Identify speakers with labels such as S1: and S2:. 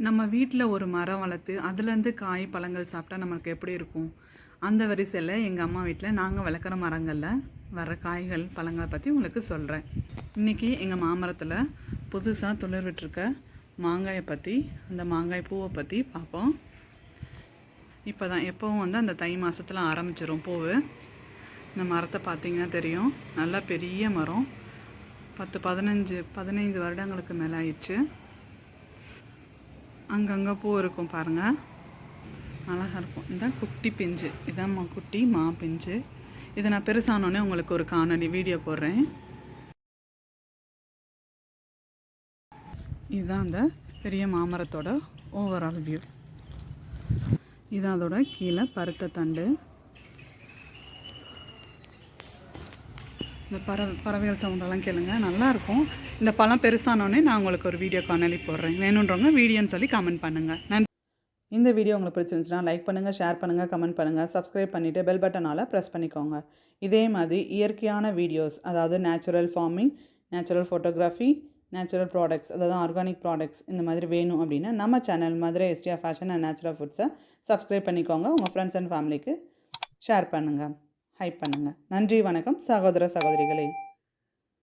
S1: நம்ம வீட்டில் ஒரு மரம் வளர்த்து அதுலேருந்து காய் பழங்கள் சாப்பிட்டா நமக்கு எப்படி இருக்கும்? அந்த வரிசையில் எங்கள் அம்மா வீட்டில் நாங்கள் வளர்க்குற மரங்களில் வர காய்கள் பழங்களை பற்றி உங்களுக்கு சொல்கிறேன். இன்றைக்கி எங்கள் மாமரத்தில் புதுசாக துளிர் விட்டுருக்க மாங்காயை பற்றி, அந்த மாங்காய் பூவை பற்றி பார்ப்போம். இப்போ தான் எப்போவும் அந்த தை மாதத்தில் ஆரம்பிச்சிடும் பூவு. இந்த மரத்தை பார்த்திங்கன்னா தெரியும், நல்லா பெரிய மரம். 15 வருடங்களுக்கு மேலே ஆயிடுச்சு. அங்கங்கே பூ இருக்கும் பாருங்கள், அழகாக இருக்கும். இந்த குட்டி பிஞ்சு இதான் குட்டி மா பிஞ்சு. இதை நான் பெருசானோடனே உங்களுக்கு ஒரு காணொலி வீடியோ போடுறேன். இதுதான் அந்த பெரிய மாமரத்தோட ஓவரால் வியூ. இதுதான் அதோட கீழே பருத்த தண்டு. இந்த பறவைகள் சவுண்டெல்லாம் கேளுங்க, நல்லாயிருக்கும். இந்த பழம் பெருசானோடனே நான் உங்களுக்கு ஒரு வீடியோ காணொலி போடுறேன். வேணுன்றவங்க வீடியோன்னு சொல்லி கமெண்ட் பண்ணுங்கள். நன்றி. இந்த வீடியோ உங்களுக்கு பிடிச்சிருந்துச்சுன்னா லைக் பண்ணுங்கள், ஷேர் பண்ணுங்கள், கமெண்ட் பண்ணுங்கள், சப்ஸ்கிரைப் பண்ணிவிட்டு பெல் பட்டனால் ப்ரெஸ் பண்ணிக்கோங்க. இதே மாதிரி இயற்கையான வீடியோஸ், அதாவது natural farming, natural photography, natural products, அதாவது ஆர்கானிக் ப்ராடக்ட்ஸ் இந்த மாதிரி வேணும் அப்படின்னா நம்ம channel Madurai STR fashion and natural ஃபுட்ஸை சப்ஸ்கிரைப் பண்ணிக்கோங்க. உங்கள் ஃப்ரெண்ட்ஸ் அண்ட் ஃபேமிலிக்கு ஷேர் பண்ணுங்கள், ஹைப் பண்ணுங்கள். நன்றி, வணக்கம் சகோதர சகோதரிகளே.